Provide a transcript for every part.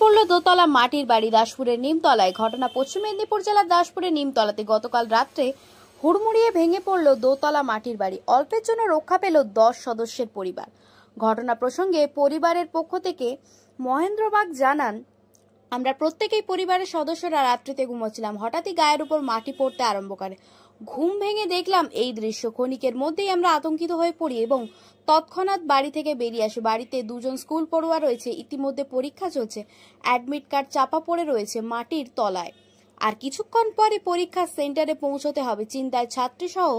পড়ল দোতলা মাটির বাড়ি দাসপুরের নিমতলায়। ঘটনা পশ্চিম মেদিনীপুর জেলার দাসপুরের নিমতলাতে গতকাল রাত্রে হুড়মুড়িয়ে ভেঙে পড়ল দোতলা মাটির বাড়ি। অল্পের জন্য রক্ষা পেল 10 সদস্যের পরিবার। ঘটনা প্রসঙ্গে পরিবারের পক্ষ থেকে মহেন্দ্র বাগ জানান, আমরা প্রত্যেকেই পরিবারের সদস্যরা রাত্রিতে ঘুমোচ্ছিলাম, হঠাৎই গায়ের উপর মাটি পড়তে আরম্ভ করে। ঘুম ভেঙে দেখলাম এই দৃশ্য। ক্ষণিকের মধ্যেই আমরা আতঙ্কিত হয়ে পড়ি এবং তৎক্ষণাৎ বাড়ি থেকে বেরিয়ে আসি। বাড়িতে 2 জন স্কুল পড়ুয়া রয়েছে, ইতিমধ্যে পরীক্ষা চলছে। অ্যাডমিট কার্ড চাপা পড়ে রয়েছে মাটির তলায়। আর কিছুক্ষণ পরে পরীক্ষা সেন্টারে পৌঁছতে হবে। চিন্তায় ছাত্রী সহ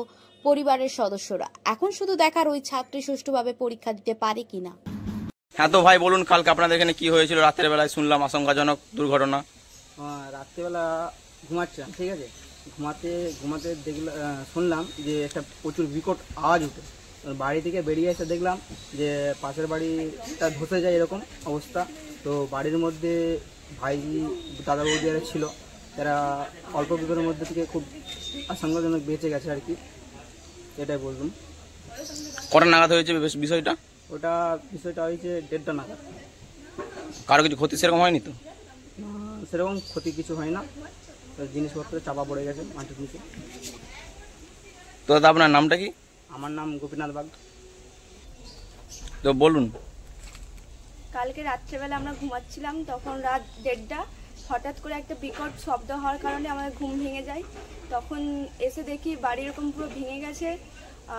পরিবারের সদস্যরা। এখন শুধু দেখার ওই ছাত্রী সুষ্ঠুভাবে পরীক্ষা দিতে পারে কিনা। হ্যাঁ, তো ভাই বলুন, কালকে আপনাদের এখানে কি হয়েছিল? রাতের বেলায় শুনলাম আশঙ্কাজনক দুর্ঘটনা। রাত্রেবেলা ঘুমাচ্ছিলাম, ঠিক আছে, ঘুমাতে দেখলাম, শুনলাম যে একটা প্রচুর বিকট আওয়াজ উঠে। বাড়ি থেকে বেরিয়ে এসে দেখলাম যে পাশের বাড়িটা ধসে যায় এরকম অবস্থা। তো বাড়ির মধ্যে ভাই দাদা বৌদিরা ছিল, তারা অল্প বিপদের মধ্যে থেকে খুব আশঙ্কাজনক বেঁচে গেছে আর কি, এটাই বললাম। কটা নাগাদ হয়েছে বিষয়টা? বিষয়টা হয়েছে 1:30 নাগাদ। কারো কিছু ক্ষতি সেরকম হয়নি তো? সেরকম ক্ষতি কিছু হয় না, জিনিসপত্র চাপা পড়ে গেছে মাটির নিচে। তো দাদা, আপনার নামটা কি? আমার নাম গোপীনাথ বাগ। তো বলুন। কালকে রাত্রেবেলা আমরা ঘুমাচ্ছিলাম, তখন রাত 1:30, হঠাৎ করে একটা বিকট শব্দ হওয়ার কারণে আমাদের ঘুম ভেঙে যায়। তখন এসে দেখি বাড়ি এরকম পুরো ভেঙে গেছে।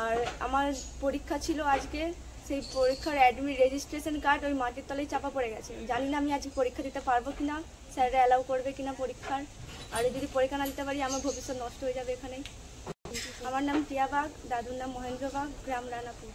আর আমার পরীক্ষা ছিল আজকে, সেই পরীক্ষার অ্যাডমিট রেজিস্ট্রেশন কার্ড ওই মাটির তলায় চাপা পড়ে গেছে। জানি না আমি আজকে পরীক্ষা দিতে পারবো কিনা, স্যাররা অ্যালাউ করবে কিনা পরীক্ষার। আর যদি পরীক্ষা না দিতে পারি আমার ভবিষ্যৎ নষ্ট হয়ে যাবে এখানেই। আমার নাম টিয়া বাগ, দাদুর নাম মহেন্দ্র বাগ, গ্রাম রানাপুর।